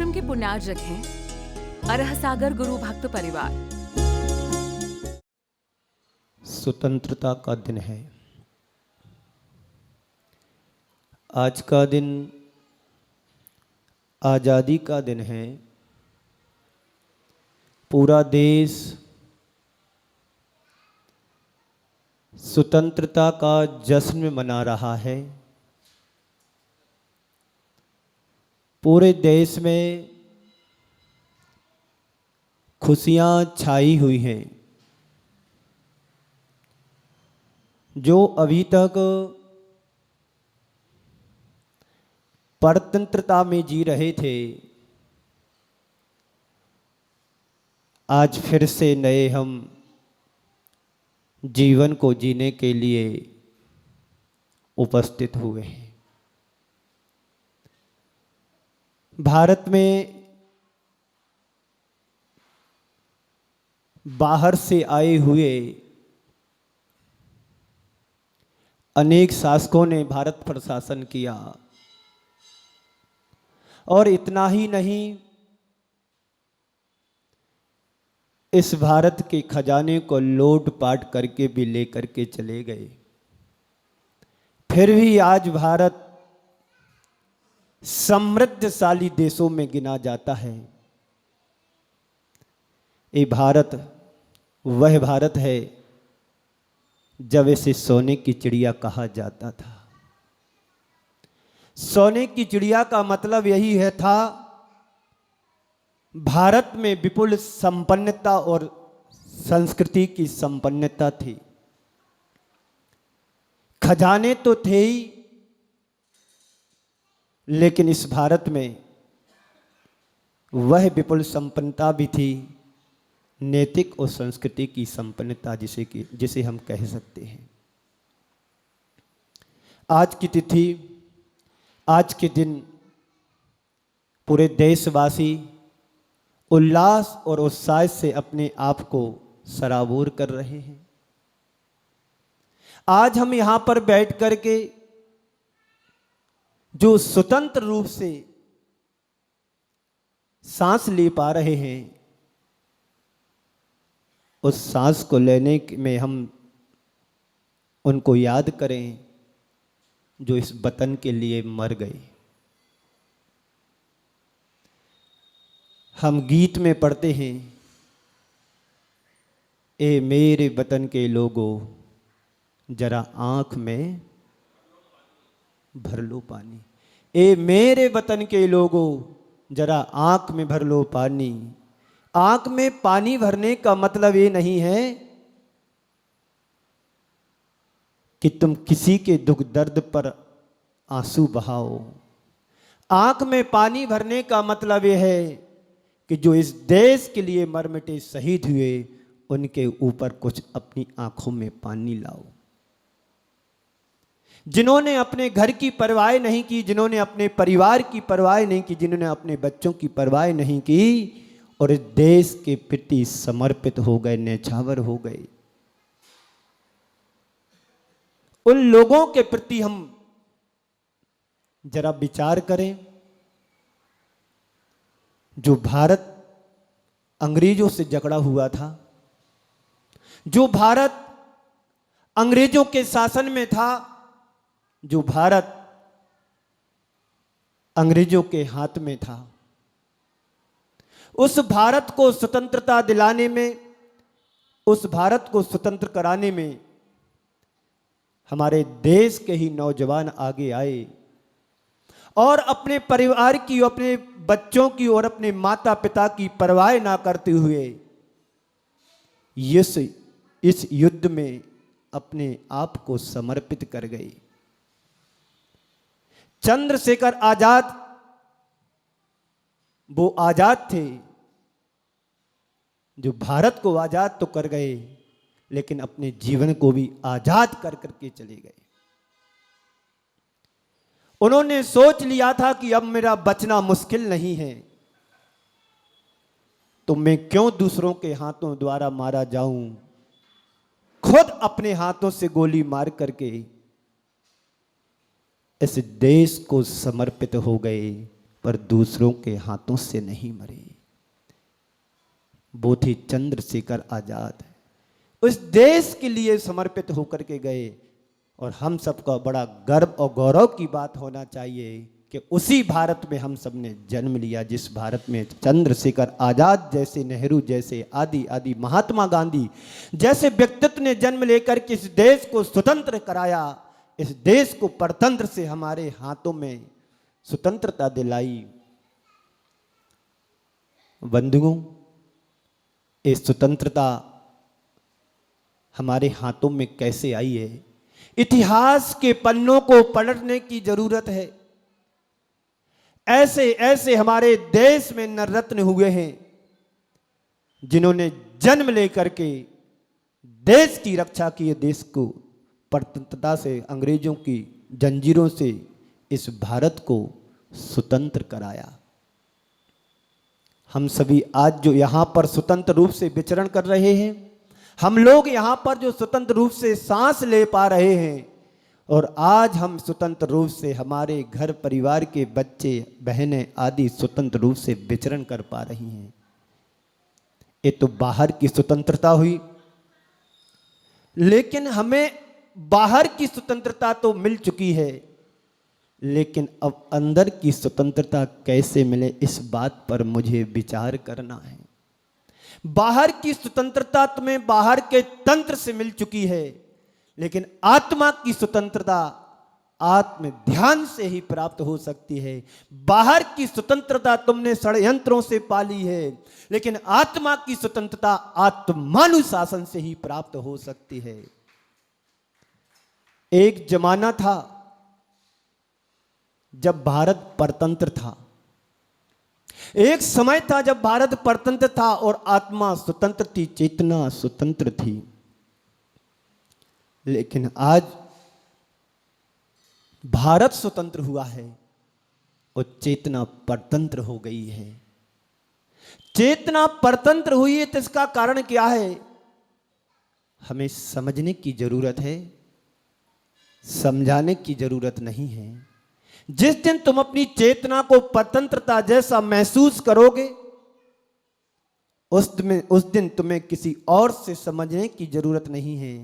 आश्रम के पुण्यार्जक हैं अरह सागर गुरु भक्त परिवार। स्वतंत्रता का दिन है। आज का दिन आज़ादी का दिन है। पूरा देश स्वतंत्रता का जश्न मना रहा है। पूरे देश में खुशियां छाई हुई हैं। जो अभी तक परतंत्रता में जी रहे थे, आज फिर से नए हम जीवन को जीने के लिए उपस्थित हुए हैं। भारत में बाहर से आए हुए अनेक शासकों ने भारत पर शासन किया, और इतना ही नहीं, इस भारत के खजाने को लूट पाट करके भी लेकर के चले गए। फिर भी आज भारत समृद्धशाली देशों में गिना जाता है। ये भारत वह भारत है जब इसे सोने की चिड़िया कहा जाता था। सोने की चिड़िया का मतलब यही है था, भारत में विपुल संपन्नता और संस्कृति की संपन्नता थी। खजाने तो थे ही, लेकिन इस भारत में वह विपुल संपन्नता भी थी, नैतिक और संस्कृति की संपन्नता जिसे हम कह सकते हैं। आज की तिथि, आज के दिन पूरे देशवासी उल्लास और उत्साह से अपने आप को सराबोर कर रहे हैं। आज हम यहां पर बैठ करके जो स्वतंत्र रूप से सांस ले पा रहे हैं, उस सांस को लेने में हम उनको याद करें जो इस वतन के लिए मर गए। हम गीत में पढ़ते हैं, ए मेरे वतन के लोगों जरा आंख में भर लो पानी। ए मेरे वतन के लोगों जरा आंख में भर लो पानी। आंख में पानी भरने का मतलब ये नहीं है कि तुम किसी के दुख दर्द पर आंसू बहाओ। आंख में पानी भरने का मतलब ये है कि जो इस देश के लिए मर मिटे शहीद हुए, उनके ऊपर कुछ अपनी आंखों में पानी लाओ। जिन्होंने अपने घर की परवाह नहीं की, जिन्होंने अपने परिवार की परवाह नहीं की, जिन्होंने अपने बच्चों की परवाह नहीं की और इस देश के प्रति समर्पित हो गए, न्यौछावर हो गए, उन लोगों के प्रति हम जरा विचार करें। जो भारत अंग्रेजों से जकड़ा हुआ था, जो भारत अंग्रेजों के शासन में था, जो भारत अंग्रेजों के हाथ में था, उस भारत को स्वतंत्रता दिलाने में, उस भारत को स्वतंत्र कराने में हमारे देश के ही नौजवान आगे आए और अपने परिवार की, अपने बच्चों की और अपने माता पिता की परवाह ना करते हुए इस युद्ध में अपने आप को समर्पित कर गए। चंद्रशेखर आजाद वो आजाद थे जो भारत को आजाद तो कर गए, लेकिन अपने जीवन को भी आजाद कर करके चले गए। उन्होंने सोच लिया था कि अब मेरा बचना मुश्किल नहीं है, तो मैं क्यों दूसरों के हाथों द्वारा मारा जाऊं। खुद अपने हाथों से गोली मार करके इस देश को समर्पित हो गए, पर दूसरों के हाथों से नहीं मरे। वो थे चंद्रशेखर आजाद, उस देश के लिए समर्पित होकर के गए। और हम सबका बड़ा गर्व और गौरव की बात होना चाहिए कि उसी भारत में हम सब ने जन्म लिया, जिस भारत में चंद्रशेखर आजाद जैसे, नेहरू जैसे, आदि आदि महात्मा गांधी जैसे व्यक्तित्व ने जन्म लेकर के इस देश को स्वतंत्र कराया, इस देश को परतंत्र से हमारे हाथों में स्वतंत्रता दिलाई। बंधुओं, ये स्वतंत्रता हमारे हाथों में कैसे आई है, इतिहास के पन्नों को पलटने की जरूरत है। ऐसे ऐसे हमारे देश में नररत्न हुए हैं जिन्होंने जन्म लेकर के देश की रक्षा की, देश को परतंत्रता से, अंग्रेजों की जंजीरों से इस भारत को स्वतंत्र कराया। हम सभी आज जो यहां पर स्वतंत्र रूप से विचरण कर रहे हैं, हम लोग यहां पर जो स्वतंत्र रूप से सांस ले पा रहे हैं, और आज हम स्वतंत्र रूप से, हमारे घर परिवार के बच्चे बहनें आदि स्वतंत्र रूप से विचरण कर पा रही हैं, ये तो बाहर की स्वतंत्रता हुई। लेकिन हमें बाहर की स्वतंत्रता तो मिल चुकी है, लेकिन अब अंदर की स्वतंत्रता कैसे मिले, इस बात पर मुझे विचार करना है। बाहर की स्वतंत्रता तुम्हें बाहर के तंत्र से मिल चुकी है, लेकिन आत्मा की स्वतंत्रता आत्म ध्यान से ही प्राप्त हो सकती है। बाहर की स्वतंत्रता तुमने षड्यंत्रों से पाली है, लेकिन आत्मा की स्वतंत्रता आत्मानुशासन से ही प्राप्त हो सकती है। एक जमाना था जब भारत परतंत्र था, एक समय था जब भारत परतंत्र था और आत्मा स्वतंत्र थी, चेतना स्वतंत्र थी। लेकिन आज भारत स्वतंत्र हुआ है और चेतना परतंत्र हो गई है। चेतना परतंत्र हुई है तो इसका कारण क्या है, हमें समझने की जरूरत है, समझाने की जरूरत नहीं है। जिस दिन तुम अपनी चेतना को परतंत्रता जैसा महसूस करोगे, उस दिन तुम्हें किसी और से समझने की जरूरत नहीं है,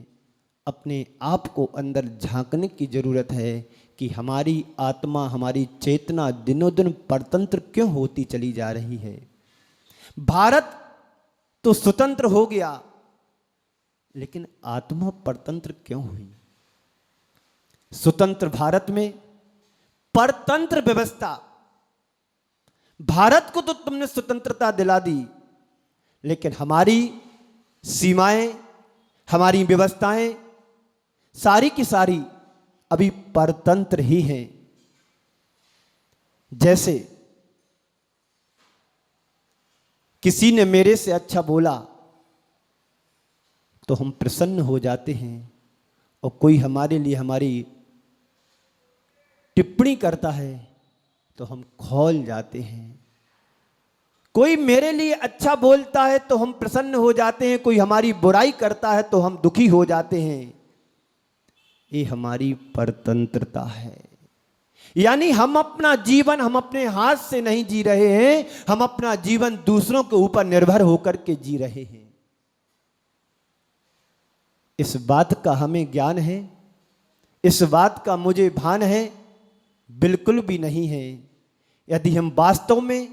अपने आप को अंदर झांकने की जरूरत है कि हमारी आत्मा, हमारी चेतना दिनों दिन परतंत्र क्यों होती चली जा रही है। भारत तो स्वतंत्र हो गया, लेकिन आत्मा परतंत्र क्यों हुई। स्वतंत्र भारत में परतंत्र व्यवस्था, भारत को तो तुमने स्वतंत्रता दिला दी, लेकिन हमारी सीमाएं, हमारी व्यवस्थाएं सारी की सारी अभी परतंत्र ही हैं। जैसे किसी ने मेरे से अच्छा बोला तो हम प्रसन्न हो जाते हैं, और कोई हमारे लिए हमारी टिप्पणी करता है तो हम खौल जाते हैं। कोई मेरे लिए अच्छा बोलता है तो हम प्रसन्न हो जाते हैं, कोई हमारी बुराई करता है तो हम दुखी हो जाते हैं। ये हमारी परतंत्रता है। यानी हम अपना जीवन हम अपने हाथ से नहीं जी रहे हैं, हम अपना जीवन दूसरों के ऊपर निर्भर होकर के जी रहे हैं। इस बात का हमें ज्ञान है, इस बात का मुझे भान है? बिल्कुल भी नहीं है। यदि हम वास्तव में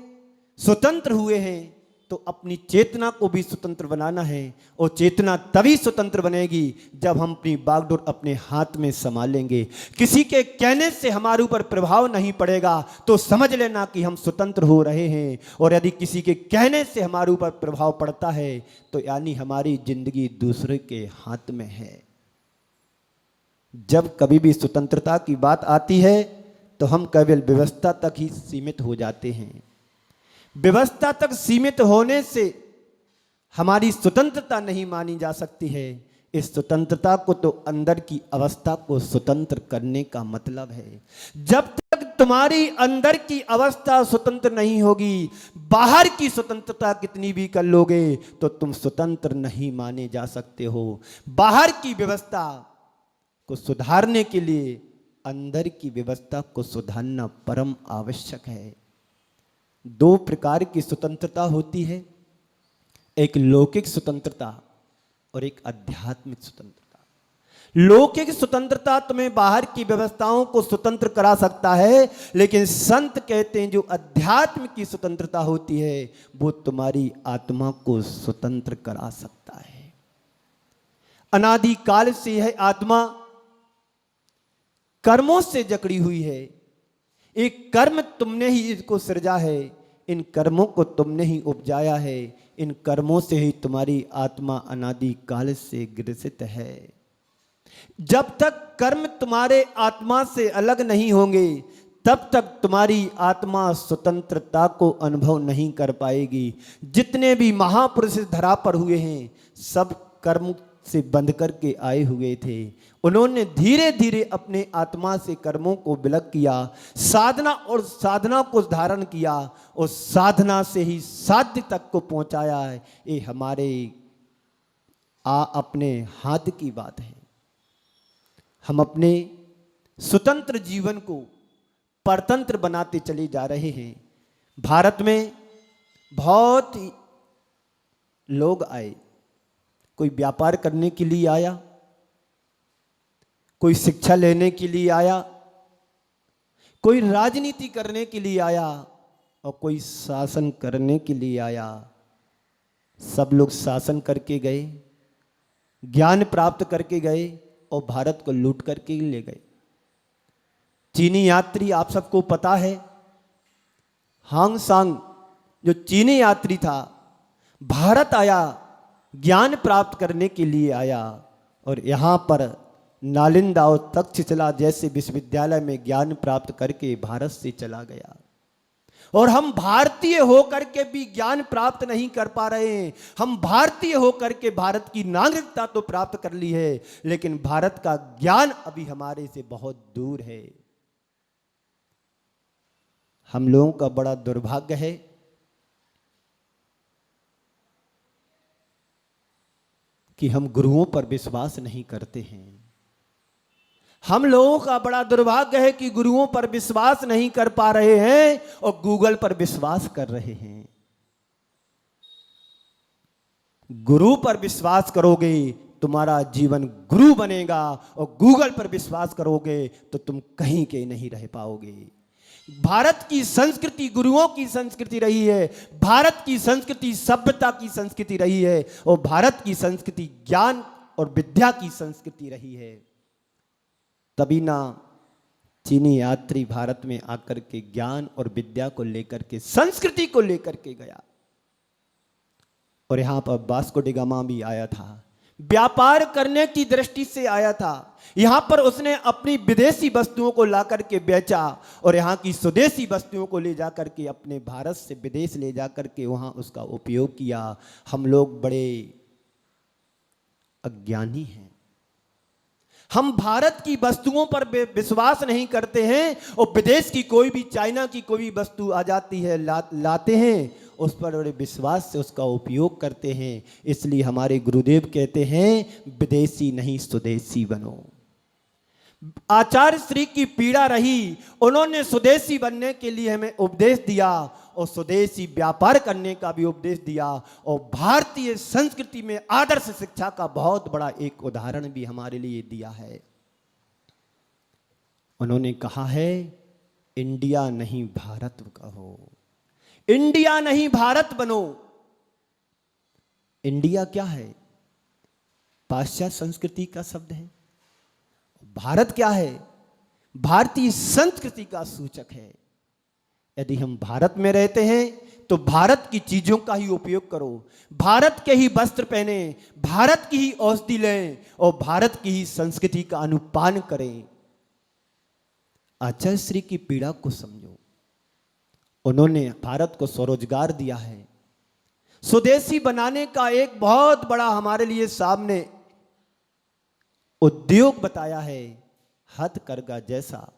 स्वतंत्र हुए हैं तो अपनी चेतना को भी स्वतंत्र बनाना है, और चेतना तभी स्वतंत्र बनेगी जब हम अपनी बागडोर अपने हाथ में संभालेंगे। किसी के कहने से हमारे ऊपर प्रभाव नहीं पड़ेगा तो समझ लेना कि हम स्वतंत्र हो रहे हैं, और यदि किसी के कहने से हमारे ऊपर प्रभाव पड़ता है तो यानी हमारी जिंदगी दूसरे के हाथ में है। जब कभी भी स्वतंत्रता की बात आती है तो हम केवल व्यवस्था तक ही सीमित हो जाते हैं। व्यवस्था तक सीमित होने से हमारी स्वतंत्रता नहीं मानी जा सकती है। इस स्वतंत्रता को तो अंदर की अवस्था को स्वतंत्र करने का मतलब है। जब तक तुम्हारी अंदर की अवस्था स्वतंत्र नहीं होगी, बाहर की स्वतंत्रता कितनी भी कर लोगे तो तुम स्वतंत्र नहीं माने जा सकते हो। बाहर की व्यवस्था को सुधारने के लिए अंदर की व्यवस्था को सुधारना परम आवश्यक है। दो प्रकार की स्वतंत्रता होती है, एक लौकिक स्वतंत्रता और एक आध्यात्मिक स्वतंत्रता। लौकिक स्वतंत्रता तुम्हें बाहर की व्यवस्थाओं को स्वतंत्र करा सकता है, लेकिन संत कहते हैं जो अध्यात्म की स्वतंत्रता होती है वो तुम्हारी आत्मा को स्वतंत्र करा सकता है। अनादि काल से यह आत्मा कर्मों से जकड़ी हुई है। एक कर्म तुमने ही इसको सृजा है, इन कर्मों को तुमने ही उपजाया है, इन कर्मों से ही तुम्हारी आत्मा अनादि काल से ग्रसित है। जब तक कर्म तुम्हारे आत्मा से अलग नहीं होंगे तब तक तुम्हारी आत्मा स्वतंत्रता को अनुभव नहीं कर पाएगी। जितने भी महापुरुष धरा पर हुए हैं सब कर्म से बंध करके आए हुए थे। उन्होंने धीरे धीरे अपने आत्मा से कर्मों को विलग किया, साधना और साधना को धारण किया और साधना से ही साध्य तक को पहुंचाया है। ये हमारे अपने हाथ की बात है। हम अपने स्वतंत्र जीवन को परतंत्र बनाते चले जा रहे हैं। भारत में बहुत लोग आए, कोई व्यापार करने के लिए आया, कोई शिक्षा लेने के लिए आया, कोई राजनीति करने के लिए आया और कोई शासन करने के लिए आया। सब लोग शासन करके गए, ज्ञान प्राप्त करके गए और भारत को लूट करके ले गए। चीनी यात्री आप सबको पता है, हांग सांग जो चीनी यात्री था भारत आया, ज्ञान प्राप्त करने के लिए आया और यहाँ पर नालंदा और तक्षशिला जैसे विश्वविद्यालय में ज्ञान प्राप्त करके भारत से चला गया। और हम भारतीय होकर के भी ज्ञान प्राप्त नहीं कर पा रहे हैं। हम भारतीय होकर के भारत की नागरिकता तो प्राप्त कर ली है, लेकिन भारत का ज्ञान अभी हमारे से बहुत दूर है। हम लोगों का बड़ा दुर्भाग्य है कि हम गुरुओं पर विश्वास नहीं करते हैं। हम लोगों का बड़ा दुर्भाग्य है कि गुरुओं पर विश्वास नहीं कर पा रहे हैं और गूगल पर विश्वास कर रहे हैं। गुरु पर विश्वास करोगे तुम्हारा जीवन गुरु बनेगा और गूगल पर विश्वास करोगे तो तुम कहीं के नहीं रह पाओगे। भारत की संस्कृति गुरुओं की संस्कृति रही है, भारत की संस्कृति सभ्यता की संस्कृति रही है और भारत की संस्कृति ज्ञान और विद्या की संस्कृति रही है। तभी ना चीनी यात्री भारत में आकर के ज्ञान और विद्या को लेकर के, संस्कृति को लेकर के गया। और यहां पर वास्को डी गामा भी आया था, व्यापार करने की दृष्टि से आया था। यहां पर उसने अपनी विदेशी वस्तुओं को ला करके बेचा और यहां की स्वदेशी वस्तुओं को ले जाकर के अपने भारत से विदेश ले जाकर के वहां उसका उपयोग किया। हम लोग बड़े अज्ञानी हैं। हम भारत की वस्तुओं पर विश्वास नहीं करते हैं और विदेश की कोई भी, चाइना की कोई भी वस्तु आ जाती है, लाते हैं, उस पर बड़े विश्वास से उसका उपयोग करते हैं। इसलिए हमारे गुरुदेव कहते हैं विदेशी नहीं स्वदेशी बनो। आचार्य श्री की पीड़ा रही, उन्होंने स्वदेशी बनने के लिए हमें उपदेश दिया और स्वदेशी व्यापार करने का भी उपदेश दिया और भारतीय संस्कृति में आदर्श शिक्षा का बहुत बड़ा एक उदाहरण भी हमारे लिए दिया है। उन्होंने कहा है इंडिया नहीं भारत कहो, इंडिया नहीं भारत बनो। इंडिया क्या है? पाश्चात्य संस्कृति का शब्द है। भारत क्या है? भारतीय संस्कृति का सूचक है। यदि हम भारत में रहते हैं तो भारत की चीजों का ही उपयोग करो, भारत के ही वस्त्र पहने, भारत की ही औषधि लें और भारत की ही संस्कृति का अनुपान करें। आचार्य श्री की पीड़ा को समझो। उन्होंने भारत को स्वरोजगार दिया है, स्वदेशी बनाने का एक बहुत बड़ा हमारे लिए सामने उद्योग बताया है, हथकरघा जैसा।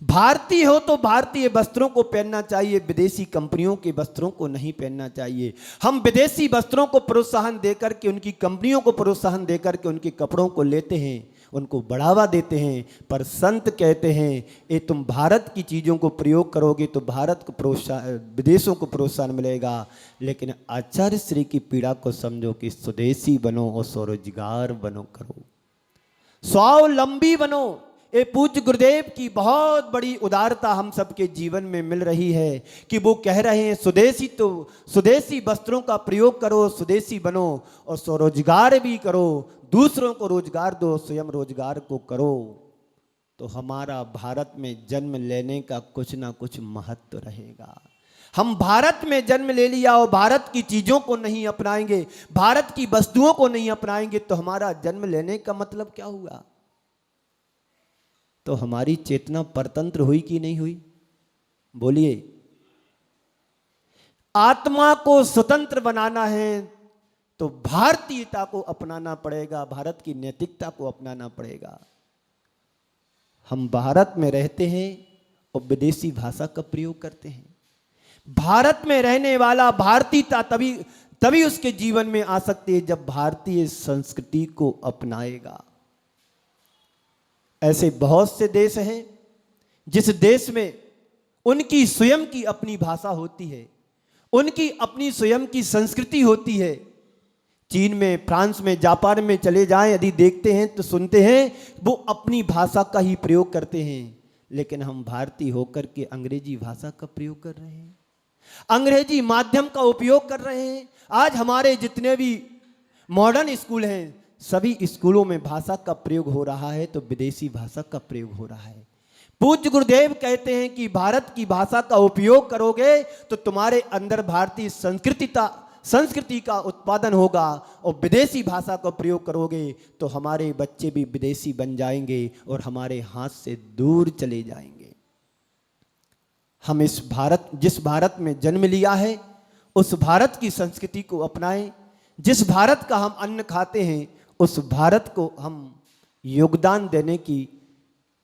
भारतीय हो तो भारतीय वस्त्रों को पहनना चाहिए, विदेशी कंपनियों के वस्त्रों को नहीं पहनना चाहिए। हम विदेशी वस्त्रों को प्रोत्साहन देकर के, उनकी कंपनियों को प्रोत्साहन देकर के उनके कपड़ों को लेते हैं उनको बढ़ावा देते हैं। पर संत कहते हैं ये तुम भारत की चीज़ों को प्रयोग करोगे तो भारत को प्रोत्साहन, विदेशों को प्रोत्साहन मिलेगा। लेकिन आचार्य श्री की पीड़ा को समझो कि स्वदेशी बनो और स्वरोजगार बनो करो, स्वावलंबी बनो। ये पूज्य गुरुदेव की बहुत बड़ी उदारता हम सबके जीवन में मिल रही है कि वो कह रहे हैं स्वदेशी वस्त्रों का प्रयोग करो, स्वदेशी बनो और स्वरोजगार भी करो, दूसरों को रोजगार दो, स्वयं रोजगार को करो। तो हमारा भारत में जन्म लेने का कुछ ना कुछ महत्व रहेगा। हम भारत में जन्म ले लिया और भारत की चीज़ों को नहीं अपनाएंगे, भारत की वस्तुओं को नहीं अपनाएंगे तो हमारा जन्म लेने का मतलब क्या हुआ? तो हमारी चेतना परतंत्र हुई कि नहीं हुई? बोलिए। आत्मा को स्वतंत्र बनाना है तो भारतीयता को अपनाना पड़ेगा, भारत की नैतिकता को अपनाना पड़ेगा। हम भारत में रहते हैं और विदेशी भाषा का प्रयोग करते हैं। भारत में रहने वाला भारतीयता तभी उसके जीवन में आ सकती है जब भारतीय संस्कृति को अपनाएगा। ऐसे बहुत से देश हैं जिस देश में उनकी स्वयं की अपनी भाषा होती है, उनकी अपनी स्वयं की संस्कृति होती है। चीन में, फ्रांस में, जापान में चले जाएं, यदि देखते हैं तो सुनते हैं वो अपनी भाषा का ही प्रयोग करते हैं। लेकिन हम भारतीय होकर के अंग्रेजी भाषा का प्रयोग कर रहे हैं, अंग्रेजी माध्यम का उपयोग कर रहे हैं। आज हमारे जितने भी मॉडर्न स्कूल हैं सभी स्कूलों में भाषा का प्रयोग हो रहा है तो विदेशी भाषा का प्रयोग हो रहा है। पूज्य गुरुदेव कहते हैं कि भारत की भाषा का उपयोग करोगे तो तुम्हारे अंदर भारतीय संस्कृति का उत्पादन होगा और विदेशी भाषा का प्रयोग करोगे तो हमारे बच्चे भी विदेशी बन जाएंगे और हमारे हाथ से दूर चले जाएंगे। हम जिस भारत में जन्म लिया है उस भारत की संस्कृति को अपनाएं। जिस भारत का हम अन्न खाते हैं उस भारत को हम योगदान देने की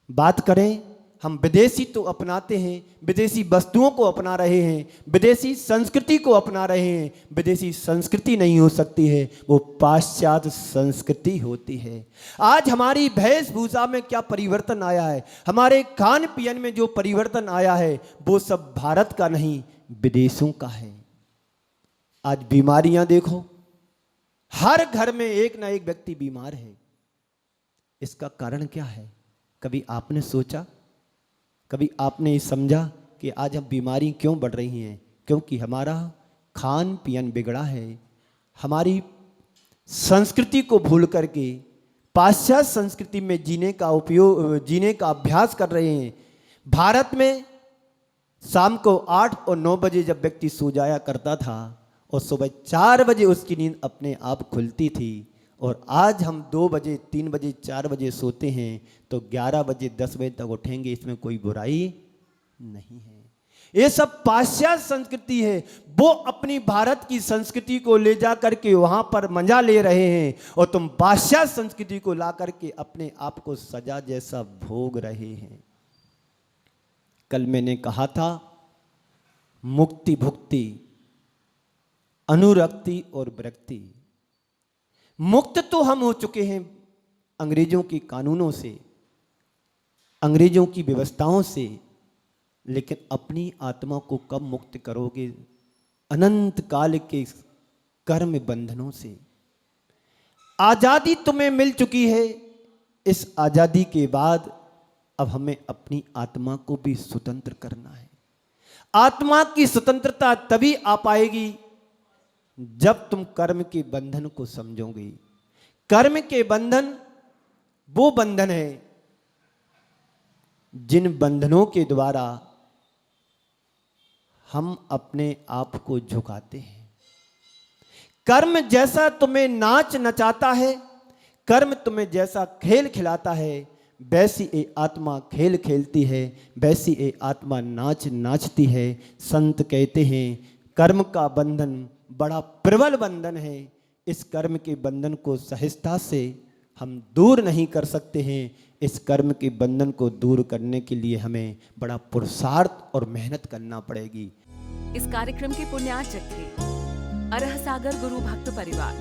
बात करें। हम विदेशी तो अपनाते हैं, विदेशी वस्तुओं को अपना रहे हैं, विदेशी संस्कृति को अपना रहे हैं। विदेशी संस्कृति नहीं हो सकती है, वो पाश्चात्य संस्कृति होती है। आज हमारी वेशभूषा में क्या परिवर्तन आया है, हमारे खान पीन में जो परिवर्तन आया है वो सब भारत का नहीं विदेशों का है। आज बीमारियां देखो, हर घर में एक ना एक व्यक्ति बीमार है। इसका कारण क्या है? कभी आपने सोचा, कभी आपने ये समझा कि आज हम बीमारी क्यों बढ़ रही हैं? क्योंकि हमारा खान पीन बिगड़ा है, हमारी संस्कृति को भूल करके पाश्चात्य संस्कृति में जीने का अभ्यास कर रहे हैं। भारत में शाम को 8 और 9 बजे जब व्यक्ति सो जाया करता था और सुबह 4 बजे उसकी नींद अपने आप खुलती थी, और आज हम 2 बजे, 3 बजे, 4 बजे सोते हैं तो 11 बजे, 10 बजे तक उठेंगे, इसमें कोई बुराई नहीं है। ये सब पाश्चात्य संस्कृति है। वो अपनी भारत की संस्कृति को ले जा करके वहां पर मजा ले रहे हैं और तुम पाश्चात्य संस्कृति को ला करके अपने आप को सजा जैसा भोग रहे हैं। कल मैंने कहा था मुक्ति भुक्ति, अनुरक्ति और विरक्ति। मुक्त तो हम हो चुके हैं अंग्रेजों के कानूनों से, अंग्रेजों की व्यवस्थाओं से, लेकिन अपनी आत्मा को कब मुक्त करोगे? अनंत काल के कर्म बंधनों से। आजादी तुम्हें मिल चुकी है, इस आजादी के बाद अब हमें अपनी आत्मा को भी स्वतंत्र करना है। आत्मा की स्वतंत्रता तभी आ पाएगी जब तुम कर्म के बंधन को समझोगे। कर्म के बंधन वो बंधन है जिन बंधनों के द्वारा हम अपने आप को झुकाते हैं। कर्म जैसा तुम्हें नाच नचाता है, कर्म तुम्हें जैसा खेल खिलाता है, वैसी ये आत्मा खेल खेलती है, वैसी ये आत्मा नाच नाचती है। संत कहते हैं कर्म का बंधन बड़ा प्रबल बंधन है। इस कर्म के बंधन को सहजता से हम दूर नहीं कर सकते हैं। इस कर्म के बंधन को दूर करने के लिए हमें बड़ा पुरुषार्थ और मेहनत करना पड़ेगी। इस कार्यक्रम के पुण्यार्चक थे अरह सागर गुरु भक्त परिवार।